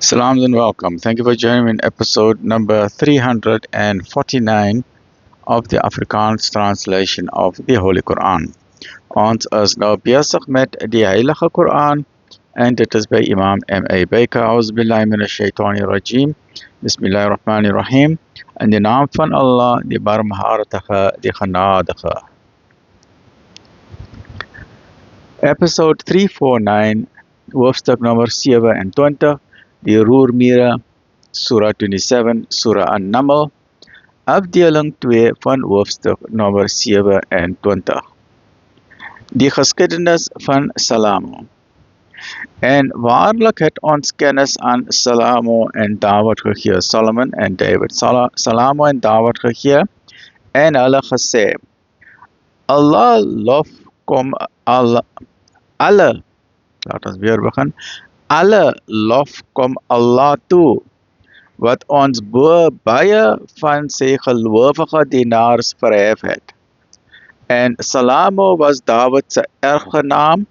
Salams and welcome. Thank you for joining me in episode number 349 of the Afrikaans translation of the Holy Quran. Ons is nou besig met die Heilige Quran en dit is by Imam M.A. Baker. Auzubillahi minash shaitani rajim. Bismillahirrahmanirrahim. In die naam van Allah, die barmhartige, die genadige. Episode 349, hoofstuk nummer 27. Die roermiere, Surah 27, Surah An-Naml, afdeling 2 van hoofstuk nummer 27. Die geskiedenis van Salamo. En waarlik het ons kennis aan Salamo en Dawud gegee, Solomon en David, Salamo en Dawud gegee, en hulle gesê, Allah lof kom alle, laat ons weer begin, alle lof kom Allah toe, wat ons bo baie van sy gelowige dienaars verhef het. En Salamo was Dawid se erfgenaam,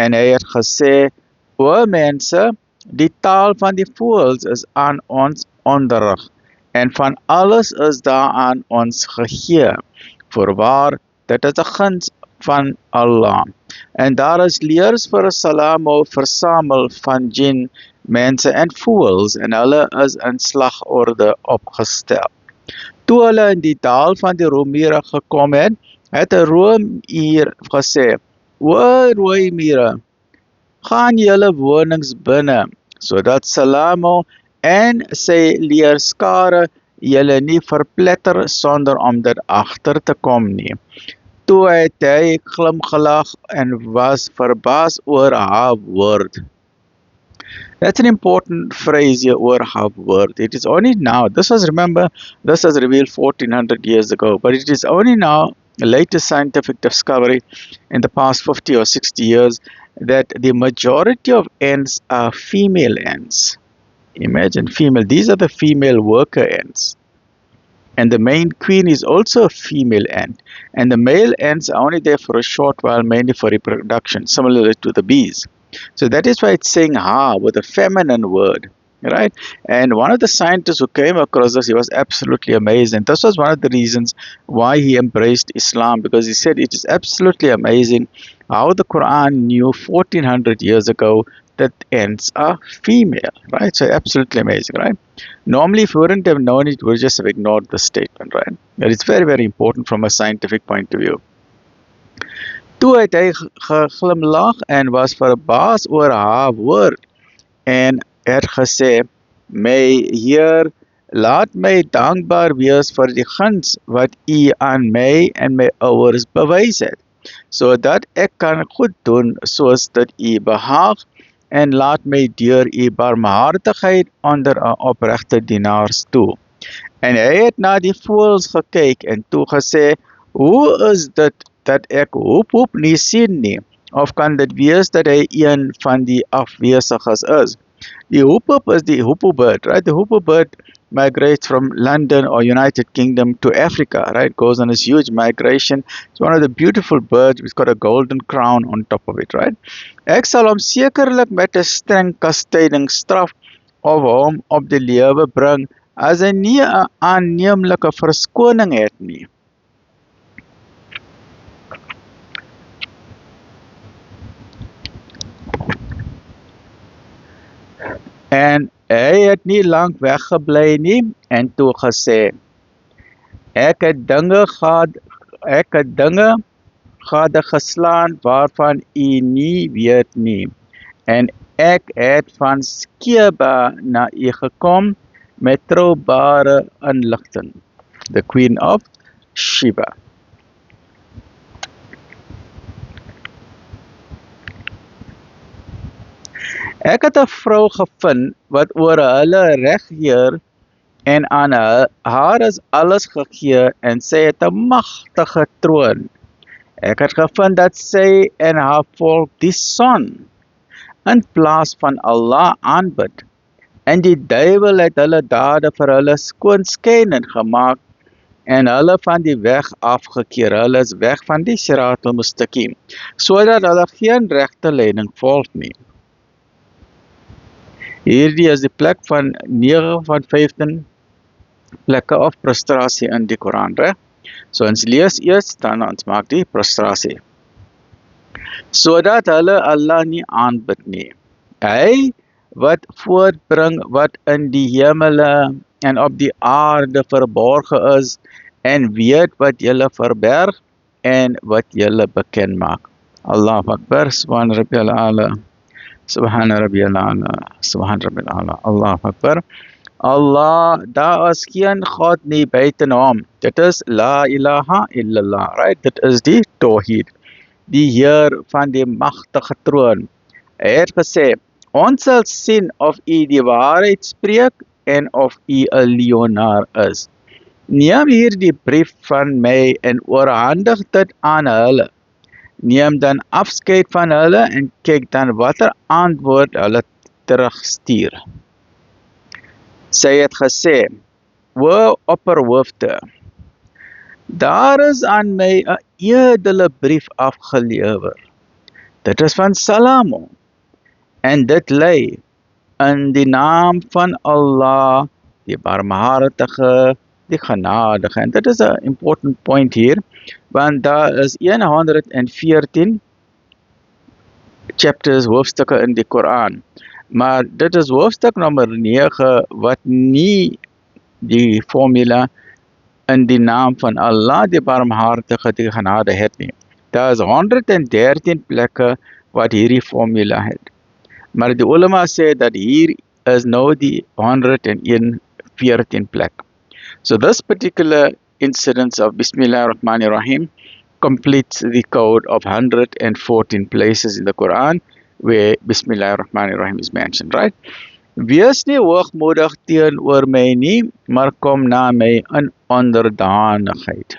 en hy het gesê, o mense, die taal van die voëls is aan ons onderrig, en van alles is daaraan ons gegee. Voorwaar, dit is 'n guns van Allah. En daar is leers vir Salamo versamel van jinn, mense en voëls, en hulle is in slagorde opgestel. Toe hulle in die dal van die roemiere gekom het, het 'n roemier gesê, o roemiere, gaan julle wonings binne, sodat Salamo en sy leerskare julle nie verpletter sonder om dit agter te kom nie. Toe het hy glimgelag en was verbaas oor haar woord. That's an important phrase here, oor haar woord. It is only now, this was revealed 1400 years ago, but it is only now, the latest scientific discovery in the past 50 or 60 years, that the majority of ants are female ants. Imagine, female, these are the female worker ants. And the main queen is also a female ant. And the male ants are only there for a short while, mainly for reproduction, similarly to the bees. So that is why it's saying ha with a feminine word, right? And one of the scientists who came across this, he was absolutely amazed. And this was one of the reasons why he embraced Islam, because he said it is absolutely amazing how the Quran knew 1400 years ago that ants are female, right? So absolutely amazing, right? Normally, if we wouldn't have known it, we would just have ignored the statement, right? But it's very, very important from a scientific point of view. Toe het hy geglimlag en was verbaas oor haar woord en het gesê, my Heer, laat my dankbaar wees vir die guns wat U aan my en my ouers bewys het, sodat ek kan goed doen soos dit U behaag, en laat my deur U barmhartigheid onder 'n opregte dienaars toe. En hy het na die voëls gekyk en toe gesê, hoe is dit dat ek hoep nie sien nie, of kan dit wees dat hy een van die afwesiges is? Die hoep is die hoopoe bird, right? The hoopoe bird migrates from London or United Kingdom to Africa, right? Goes on this huge migration. It's one of the beautiful birds. It's got a golden crown on top of it, right? Ek sal hom sekerlik met 'n streng kastyding straf of hom op die lewe bring as hy nie 'n aanneemlike verskoning het nie. En hy het nie lank weggebly nie en toe gesê, ek het dinge gade geslaan waarvan U nie weet nie, en ek het van Skeba na U gekom met troubare inligting. The Queen of Sheba. Ek het 'n vrou gevind wat oor hulle regheer en aan haar is alles gegee en sy het 'n magtige troon. Ek het gevind dat sy en haar volk die son in plaas van Allah aanbid. En die duiwel het hulle dade vir hulle skoonskynend gemaak en hulle van die weg afgekeer. Hulle is weg van die Sirat al-Mustaqim, sodat hulle geen regte leiding volg nie. Hierdie is die plek van 9 van 15 plekke of prostrasie in die Koran, reg? So ons lees eers, dan ons maak die prostrasie. Sodat hulle Allah nie aanbid nie. Hy wat voortbring wat in die hemele en op die aarde verborge is en weet wat julle verberg en wat julle bekend maak. Allahu Akbar, Subhan Rabbiyal A'la, Subhan Rabbiyal A'la, Subhan Rabbiyal A'la, Allahu Akbar. Allah, daar is geen God nie buiten hom. Dit is La ilaha illallah, right? Dit is die Tawhid, die Heer van die magtige troon. Hy het gesê, ons sal sien of u die waarheid spreek en of u 'n leienaar is. Neem hier die brief van my en oorhandig dit aan hulle. Neem dan afskeid van hulle en kyk dan watter antwoord hulle terugstuur. Sy het gesê, o opperhoofde, daar is aan my 'n edele brief afgelewer. Dit is van Salomo. En dit lei in die naam van Allah, die barmhartige, die genadige. En dit is 'n important point hier, want daar is 114 chapters, hoofstukke in die Koran. Maar dit is hoofstuk nommer 9 wat nie die formule in die naam van Allah, die barmhartige, die genade het nie. Daar is 113 plekke wat hierdie formule het. Maar die ulama sê dat hier is nou die 114 plek. So this particular incident of Bismillah ar-Rahman ar-Rahim completes the code of 114 places in the Quran where Bismillah ar-Rahman ar-Rahim is mentioned, right? Wees nie hoogmoedig teenoor my nie, maar kom na my in onderdanigheid.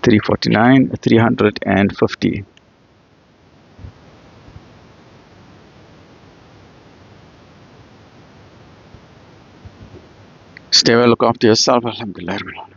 350. Stay well, look after yourself. Alhamdulillah.